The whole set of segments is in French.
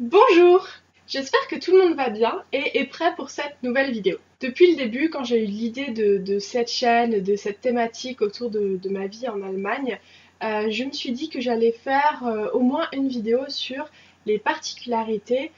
Bonjour! J'espère que tout le monde va bien et est prêt pour cette nouvelle vidéo. Depuis le début, quand j'ai eu l'idée de cette chaîne, de cette thématique autour de ma vie en Allemagne, je me suis dit que j'allais faire au moins une vidéo sur les particularités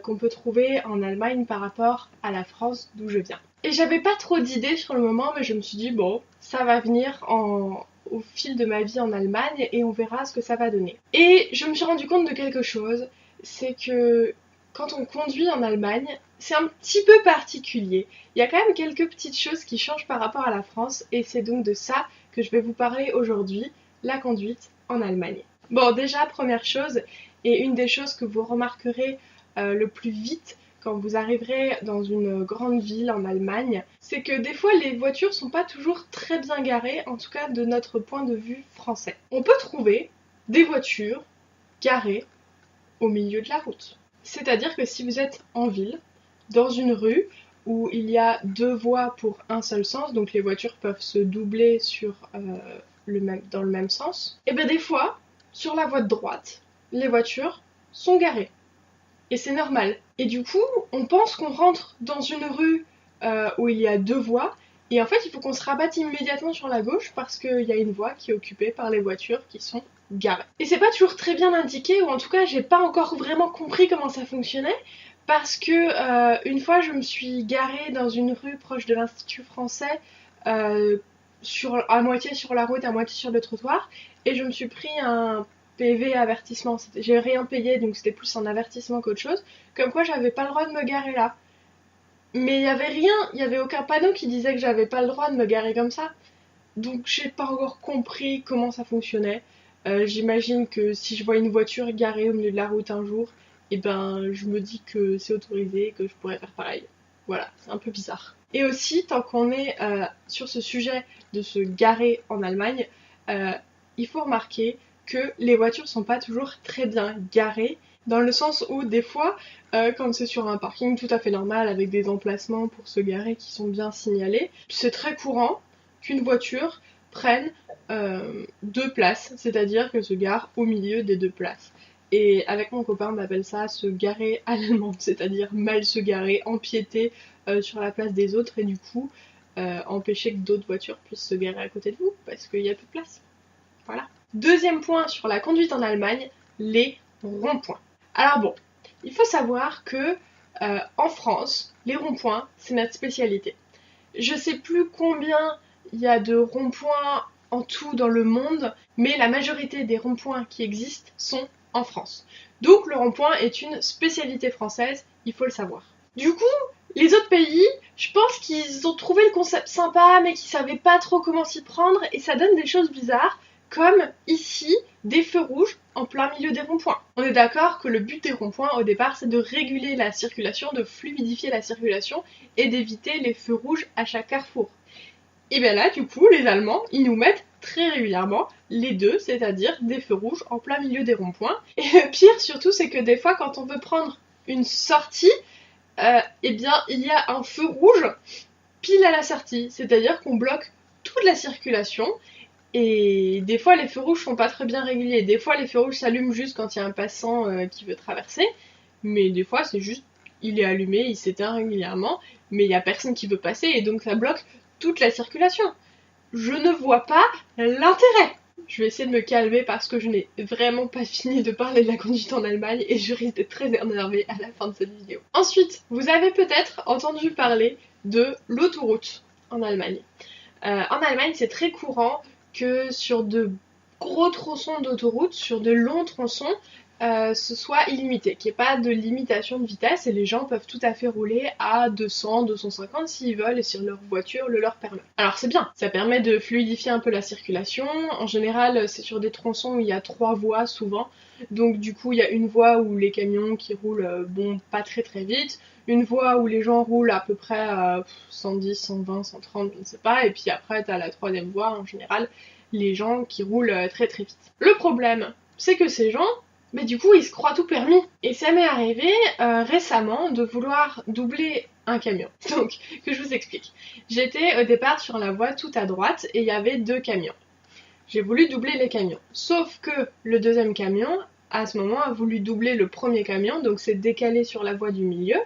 qu'on peut trouver en Allemagne par rapport à la France d'où je viens. Et j'avais pas trop d'idées sur le moment, mais je me suis dit bon, ça va venir au fil de ma vie en Allemagne et on verra ce que ça va donner. Et je me suis rendu compte de quelque chose, c'est que quand on conduit en Allemagne, c'est un petit peu particulier. Il y a quand même quelques petites choses qui changent par rapport à la France et c'est donc de ça que je vais vous parler aujourd'hui, la conduite en Allemagne. Bon, déjà, première chose, et une des choses que vous remarquerez le plus vite quand vous arriverez dans une grande ville en Allemagne, c'est que des fois les voitures sont pas toujours très bien garées, en tout cas de notre point de vue français. On peut trouver des voitures garées au milieu de la route. C'est-à-dire que si vous êtes en ville, dans une rue où il y a deux voies pour un seul sens, donc les voitures peuvent se doubler dans le même sens, et bien des fois, sur la voie de droite, les voitures sont garées. Et c'est normal. Et du coup, on pense qu'on rentre dans une rue où il y a deux voies, et en fait, il faut qu'on se rabatte immédiatement sur la gauche parce qu'il y a une voie qui est occupée par les voitures qui sont garées. Et c'est pas toujours très bien indiqué, ou en tout cas, j'ai pas encore vraiment compris comment ça fonctionnait, parce que une fois, je me suis garée dans une rue proche de l'Institut français, à moitié sur la route, à moitié sur le trottoir, et je me suis pris un PV avertissement. J'ai rien payé, donc c'était plus un avertissement qu'autre chose, comme quoi j'avais pas le droit de me garer là. Mais il y avait rien, il y avait aucun panneau qui disait que j'avais pas le droit de me garer comme ça. Donc j'ai pas encore compris comment ça fonctionnait. J'imagine que si je vois une voiture garée au milieu de la route un jour, et ben je me dis que c'est autorisé et que je pourrais faire pareil. Voilà, c'est un peu bizarre. Et aussi, tant qu'on est sur ce sujet de se garer en Allemagne, il faut remarquer que les voitures sont pas toujours très bien garées, dans le sens où des fois, quand c'est sur un parking tout à fait normal avec des emplacements pour se garer qui sont bien signalés, c'est très courant qu'une voiture prenne deux places, c'est-à-dire qu'elle se gare au milieu des deux places. Et avec mon copain, on appelle ça se garer à l'allemande, c'est-à-dire mal se garer, empiéter sur la place des autres et du coup empêcher que d'autres voitures puissent se garer à côté de vous parce qu'il n'y a plus de place. Voilà. Deuxième point sur la conduite en Allemagne, les ronds-points. Alors bon, il faut savoir que en France, les ronds-points, c'est notre spécialité. Je sais plus combien il y a de ronds-points en tout dans le monde, mais la majorité des ronds-points qui existent sont en France. Donc le rond-point est une spécialité française, il faut le savoir. Du coup, les autres pays, je pense qu'ils ont trouvé le concept sympa, mais qu'ils savaient pas trop comment s'y prendre, et ça donne des choses bizarres, comme ici, des feux rouges en plein milieu des ronds-points. On est d'accord que le but des ronds-points au départ, c'est de réguler la circulation, de fluidifier la circulation et d'éviter les feux rouges à chaque carrefour. Et bien là, du coup, les Allemands, ils nous mettent très régulièrement les deux, c'est-à-dire des feux rouges en plein milieu des ronds-points. Et le pire surtout, c'est que des fois, quand on veut prendre une sortie, eh bien, il y a un feu rouge pile à la sortie, c'est-à-dire qu'on bloque toute la circulation. Et des fois, les feux rouges sont pas très bien réguliers. Des fois, les feux rouges s'allument juste quand il y a un passant qui veut traverser. Mais des fois, c'est juste, il est allumé, il s'éteint régulièrement, mais il y a personne qui veut passer et donc ça bloque toute la circulation. Je ne vois pas l'intérêt. Je vais essayer de me calmer parce que je n'ai vraiment pas fini de parler de la conduite en Allemagne et je risque d'être très énervée à la fin de cette vidéo. Ensuite, vous avez peut-être entendu parler de l'autoroute en Allemagne. En Allemagne, c'est très courant que sur de gros tronçons d'autoroute, sur de longs tronçons, ce soit illimité, qu'il n'y ait pas de limitation de vitesse et les gens peuvent tout à fait rouler à 200, 250 s'ils veulent et si leur voiture le leur permet. Alors c'est bien, ça permet de fluidifier un peu la circulation. En général, c'est sur des tronçons où il y a 3 voies souvent, donc du coup il y a une voie où les camions qui roulent pas très très vite, une voie où les gens roulent à peu près à 110, 120, 130, je ne sais pas, et puis après t'as la troisième voie en général, les gens qui roulent très très vite. Le problème, c'est que ces gens, mais du coup, ils se croient tout permis. Et ça m'est arrivé récemment de vouloir doubler un camion. Donc, que je vous explique. J'étais au départ sur la voie tout à droite et il y avait 2 camions. J'ai voulu doubler les camions. Sauf que le deuxième camion à ce moment, a voulu doubler le premier camion, donc s'est décalé sur la voie du milieu.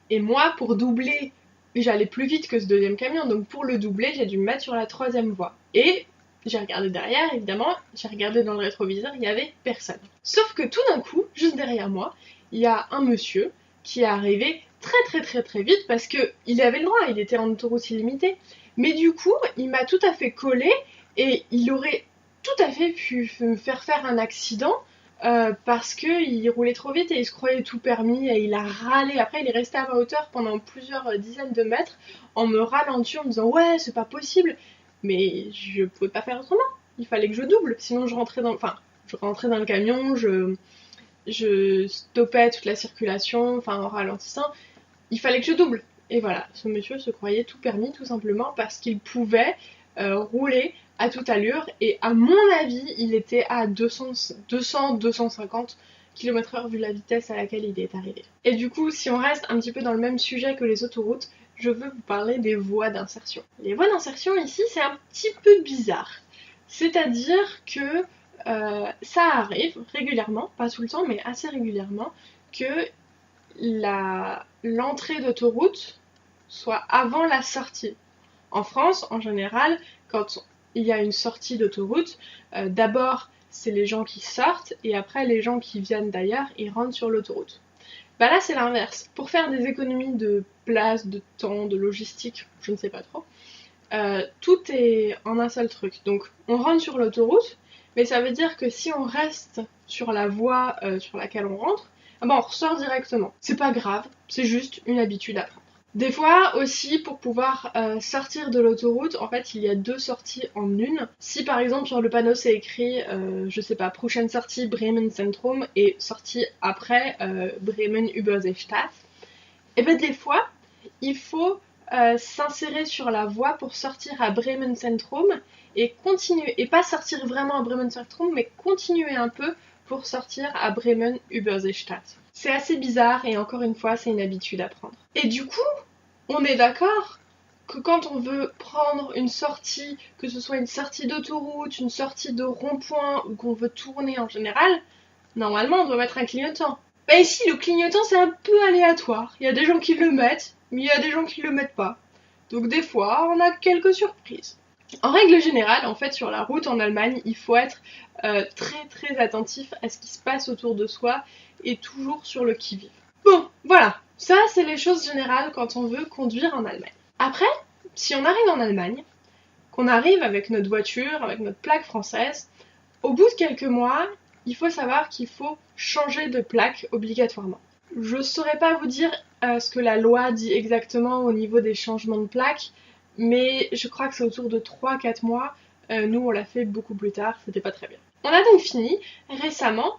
Et moi, pour doubler, j'allais plus vite que ce deuxième camion, donc pour le doubler, j'ai dû me mettre sur la troisième voie. Et j'ai regardé derrière, évidemment, j'ai regardé dans le rétroviseur, il n'y avait personne. Sauf que tout d'un coup, juste derrière moi, il y a un monsieur qui est arrivé très vite parce qu'il avait le droit, il était en autoroute illimitée. Mais du coup, il m'a tout à fait collé et il aurait tout à fait pu me faire un accident parce qu'il roulait trop vite et il se croyait tout permis et il a râlé. Après, il est resté à ma hauteur pendant plusieurs dizaines de mètres en me ralentant, en me disant ouais, c'est pas possible. Mais je pouvais pas faire autrement. Il fallait que je double, sinon je rentrais dans le camion, je stoppais toute la circulation, en ralentissant. Il fallait que je double. Et voilà, ce monsieur se croyait tout permis tout simplement parce qu'il pouvait rouler à toute allure et à mon avis il était à 200-250 km/h vu la vitesse à laquelle il est arrivé. Et du coup, si on reste un petit peu dans le même sujet que les autoroutes, je veux vous parler des voies d'insertion. Les voies d'insertion ici, c'est un petit peu bizarre. C'est-à-dire que ça arrive régulièrement, pas tout le temps, mais assez régulièrement, que l'entrée d'autoroute soit avant la sortie. En France, en général, quand il y a une sortie d'autoroute, d'abord c'est les gens qui sortent et après les gens qui viennent d'ailleurs, ils rentrent sur l'autoroute. Bah là c'est l'inverse. Pour faire des économies de place, de temps, de logistique, je ne sais pas trop, tout est en un seul truc. Donc on rentre sur l'autoroute, mais ça veut dire que si on reste sur la voie sur laquelle on rentre, on ressort directement. C'est pas grave, c'est juste une habitude à prendre. Des fois aussi, pour pouvoir sortir de l'autoroute, en fait il y a deux sorties en une. Si par exemple sur le panneau c'est écrit, je sais pas, prochaine sortie Bremen Zentrum et sortie après Bremen Überseestadt, et ben des fois il faut s'insérer sur la voie pour sortir à Bremen Zentrum et continuer, et pas sortir vraiment à Bremen Zentrum, mais continuer un peu pour sortir à Bremen Überseestadt. C'est assez bizarre et encore une fois, c'est une habitude à prendre. Et du coup, on est d'accord que quand on veut prendre une sortie, que ce soit une sortie d'autoroute, une sortie de rond-point ou qu'on veut tourner en général, normalement on doit mettre un clignotant. Bah ici, le clignotant c'est un peu aléatoire. Il y a des gens qui le mettent, mais il y a des gens qui le mettent pas. Donc des fois, on a quelques surprises. En règle générale, en fait, sur la route en Allemagne, il faut être très attentif à ce qui se passe autour de soi et toujours sur le qui-vive. Bon, voilà, ça c'est les choses générales quand on veut conduire en Allemagne. Après, si on arrive en Allemagne, qu'on arrive avec notre voiture, avec notre plaque française, au bout de quelques mois, il faut savoir qu'il faut changer de plaque obligatoirement. Je ne saurais pas vous dire ce que la loi dit exactement au niveau des changements de plaque, mais je crois que c'est autour de 3-4 mois. Nous, on l'a fait beaucoup plus tard, c'était pas très bien. On a donc fini récemment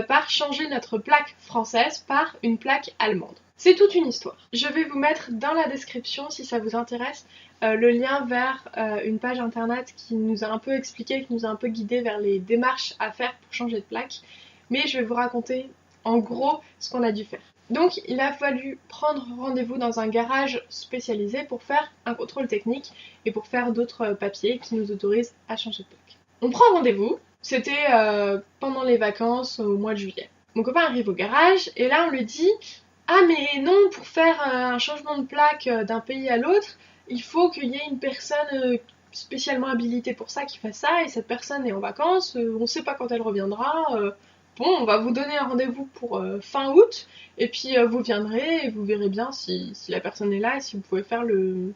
par changer notre plaque française par une plaque allemande. C'est toute une histoire. Je vais vous mettre dans la description, si ça vous intéresse, le lien vers une page internet qui nous a un peu expliqué, qui nous a un peu guidé vers les démarches à faire pour changer de plaque. Mais je vais vous raconter en gros ce qu'on a dû faire. Donc il a fallu prendre rendez-vous dans un garage spécialisé pour faire un contrôle technique et pour faire d'autres papiers qui nous autorisent à changer de plaque. On prend rendez-vous, c'était pendant les vacances au mois de juillet. Mon copain arrive au garage et là on lui dit « Ah mais non, pour faire un changement de plaque d'un pays à l'autre, il faut qu'il y ait une personne spécialement habilitée pour ça qui fasse ça et cette personne est en vacances, on ne sait pas quand elle reviendra. Bon, on va vous donner un rendez-vous pour fin août et puis vous viendrez et vous verrez bien si la personne est là et si vous pouvez faire le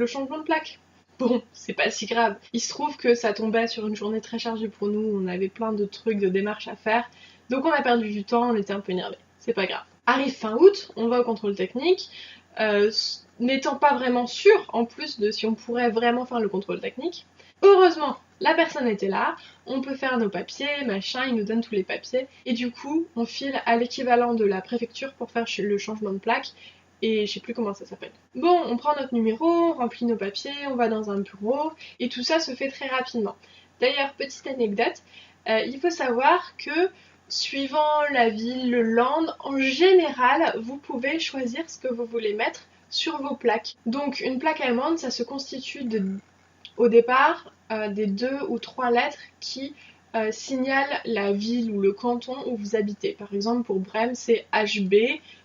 changement de plaque. » Bon, c'est pas si grave. Il se trouve que ça tombait sur une journée très chargée pour nous, on avait plein de trucs, de démarches à faire, donc on a perdu du temps, on était un peu énervés. C'est pas grave. Arrive fin août, on va au contrôle technique, n'étant pas vraiment sûr en plus de si on pourrait vraiment faire le contrôle technique. Heureusement, la personne était là, on peut faire nos papiers, machin, il nous donne tous les papiers, et du coup, on file à l'équivalent de la préfecture pour faire le changement de plaque, et je sais plus comment ça s'appelle. Bon, on prend notre numéro, on remplit nos papiers, on va dans un bureau, et tout ça se fait très rapidement. D'ailleurs, petite anecdote, il faut savoir que suivant la ville, le land, en général, vous pouvez choisir ce que vous voulez mettre sur vos plaques. Donc une plaque allemande, ça se constitue au départ des 2 ou 3 lettres qui signale la ville ou le canton où vous habitez. Par exemple, pour Brême, c'est HB,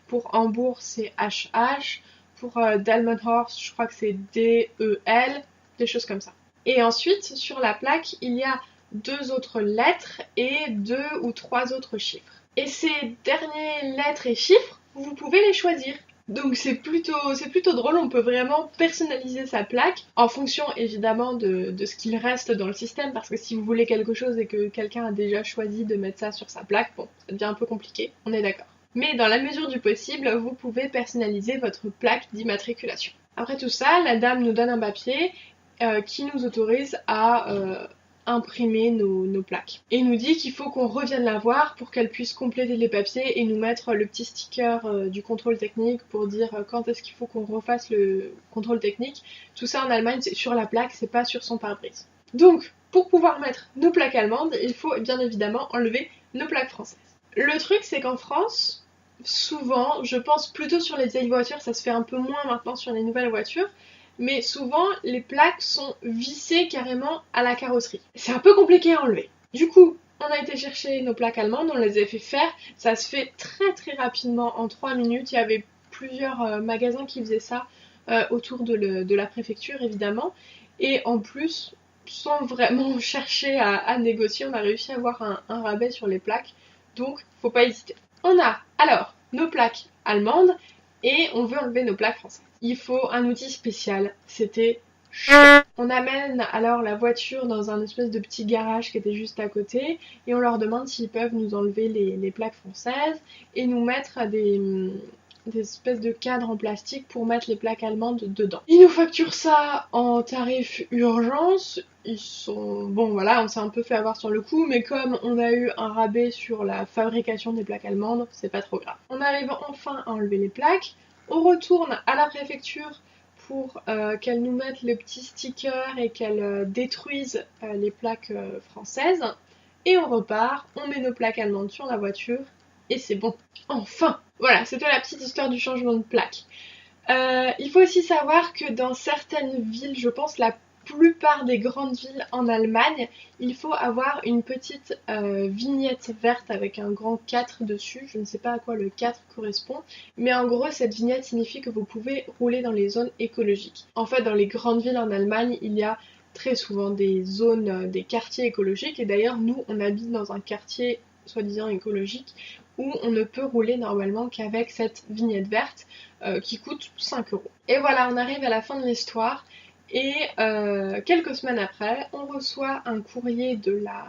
pour Hambourg, c'est HH, pour Delmenhorst, je crois que c'est DEL, des choses comme ça. Et ensuite, sur la plaque, il y a 2 autres lettres et 2 ou 3 autres chiffres. Et ces dernières lettres et chiffres, vous pouvez les choisir. Donc c'est plutôt drôle, on peut vraiment personnaliser sa plaque en fonction évidemment de ce qu'il reste dans le système, parce que si vous voulez quelque chose et que quelqu'un a déjà choisi de mettre ça sur sa plaque, bon, ça devient un peu compliqué, on est d'accord. Mais dans la mesure du possible, vous pouvez personnaliser votre plaque d'immatriculation. Après tout ça, la dame nous donne un papier qui nous autorise à imprimer nos plaques. Et il nous dit qu'il faut qu'on revienne la voir pour qu'elle puisse compléter les papiers et nous mettre le petit sticker du contrôle technique pour dire quand est-ce qu'il faut qu'on refasse le contrôle technique. Tout ça en Allemagne, c'est sur la plaque, c'est pas sur son pare-brise. Donc, pour pouvoir mettre nos plaques allemandes, il faut bien évidemment enlever nos plaques françaises. Le truc, c'est qu'en France, souvent, je pense plutôt sur les vieilles voitures, ça se fait un peu moins maintenant sur les nouvelles voitures, mais souvent les plaques sont vissées carrément à la carrosserie. C'est un peu compliqué à enlever. Du coup, on a été chercher nos plaques allemandes, on les a fait faire, ça se fait très rapidement en 3 minutes, il y avait plusieurs magasins qui faisaient ça autour de la préfecture évidemment, et en plus, sans vraiment chercher à négocier, on a réussi à avoir un rabais sur les plaques, donc faut pas hésiter. On a alors nos plaques allemandes et on veut enlever nos plaques françaises. Il faut un outil spécial, c'était chaud. On amène alors la voiture dans un espèce de petit garage qui était juste à côté et on leur demande s'ils peuvent nous enlever les plaques françaises et nous mettre des espèces de cadres en plastique pour mettre les plaques allemandes dedans. Ils nous facturent ça en tarif urgence. Ils sont... Bon voilà, on s'est un peu fait avoir sur le coup, mais comme on a eu un rabais sur la fabrication des plaques allemandes, c'est pas trop grave. On arrive enfin à enlever les plaques. On retourne à la préfecture pour qu'elles nous mettent le petit sticker et qu'elles détruisent les plaques françaises. Et on repart, on met nos plaques allemandes sur la voiture et c'est bon. Enfin! Voilà, c'était la petite histoire du changement de plaque. Il faut aussi savoir que dans certaines villes, je pense la plupart des grandes villes en Allemagne, il faut avoir une petite vignette verte avec un grand 4 dessus. Je ne sais pas à quoi le 4 correspond, mais en gros cette vignette signifie que vous pouvez rouler dans les zones écologiques. En fait, dans les grandes villes en Allemagne, il y a très souvent des zones, des quartiers écologiques, et d'ailleurs nous on habite dans un quartier soi-disant écologique où on ne peut rouler normalement qu'avec cette vignette verte qui coûte 5 €. Et voilà, on arrive à la fin de l'histoire. Et quelques semaines après, on reçoit un courrier de la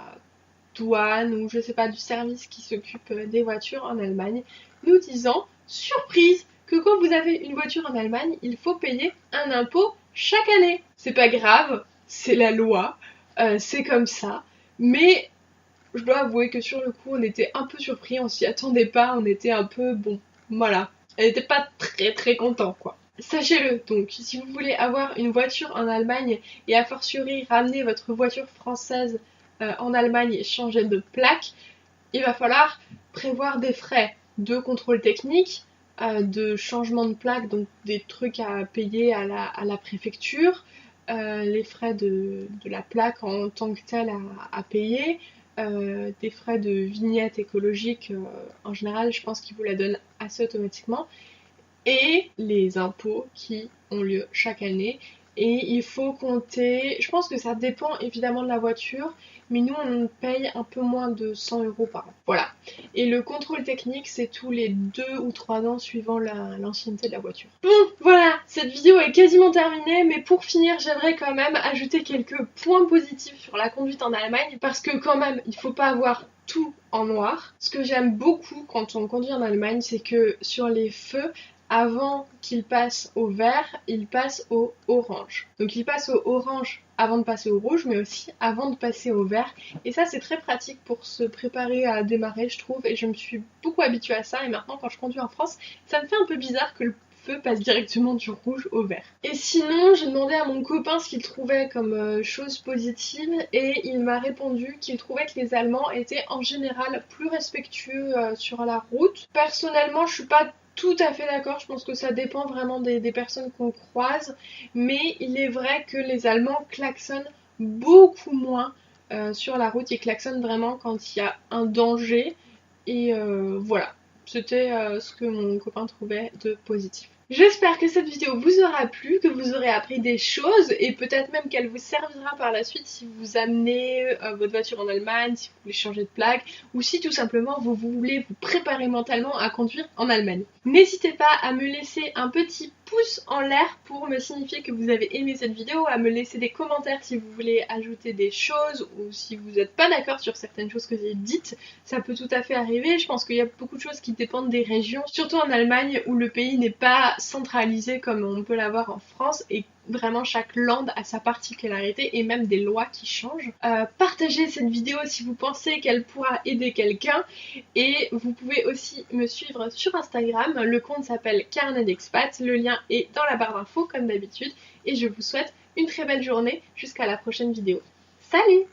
douane ou je sais pas, du service qui s'occupe des voitures en Allemagne, nous disant, surprise, que quand vous avez une voiture en Allemagne, il faut payer un impôt chaque année. C'est pas grave, c'est la loi, c'est comme ça, mais je dois avouer que sur le coup, on était un peu surpris, on s'y attendait pas, on était un peu, bon, voilà, on n'était pas très content quoi. Sachez-le donc, si vous voulez avoir une voiture en Allemagne et a fortiori ramener votre voiture française en Allemagne et changer de plaque, il va falloir prévoir des frais de contrôle technique, de changement de plaque, donc des trucs à payer à la préfecture, les frais de la plaque en tant que telle à payer, des frais de vignette écologique, en général je pense qu'ils vous la donnent assez automatiquement, et les impôts qui ont lieu chaque année. Et il faut compter, je pense que ça dépend évidemment de la voiture, mais nous on paye un peu moins de 100 € par an. Voilà. Et le contrôle technique c'est tous les 2 ou 3 ans suivant l'ancienneté de la voiture. Bon, voilà, cette vidéo est quasiment terminée, mais pour finir j'aimerais quand même ajouter quelques points positifs sur la conduite en Allemagne, parce que quand même il faut pas avoir tout en noir. Ce que j'aime beaucoup quand on conduit en Allemagne, c'est que sur les feux, avant qu'il passe au vert, il passe au orange. Donc il passe au orange avant de passer au rouge, mais aussi avant de passer au vert. Et ça c'est très pratique pour se préparer à démarrer, je trouve, et je me suis beaucoup habituée à ça, et maintenant quand je conduis en France, ça me fait un peu bizarre que le feu passe directement du rouge au vert. Et sinon, j'ai demandé à mon copain ce qu'il trouvait comme chose positive, et il m'a répondu qu'il trouvait que les Allemands étaient en général plus respectueux sur la route. Personnellement, je suis pas tout à fait d'accord, je pense que ça dépend vraiment des personnes qu'on croise, mais il est vrai que les Allemands klaxonnent beaucoup moins sur la route. Ils klaxonnent vraiment quand il y a un danger. Et voilà, c'était ce que mon copain trouvait de positif. J'espère que cette vidéo vous aura plu, que vous aurez appris des choses et peut-être même qu'elle vous servira par la suite si vous amenez votre voiture en Allemagne, si vous voulez changer de plaque ou si tout simplement vous voulez vous préparer mentalement à conduire en Allemagne. N'hésitez pas à me laisser un petit pouce en l'air pour me signifier que vous avez aimé cette vidéo, à me laisser des commentaires si vous voulez ajouter des choses ou si vous n'êtes pas d'accord sur certaines choses que j'ai dites. Ça peut tout à fait arriver, je pense qu'il y a beaucoup de choses qui dépendent des régions, surtout en Allemagne où le pays n'est pas centralisé comme on peut l'avoir en France et vraiment chaque land a sa particularité et même des lois qui changent. Partagez cette vidéo si vous pensez qu'elle pourra aider quelqu'un et vous pouvez aussi me suivre sur Instagram, le compte s'appelle Carnet d'Expat, le lien est dans la barre d'infos comme d'habitude et je vous souhaite une très belle journée jusqu'à la prochaine vidéo. Salut!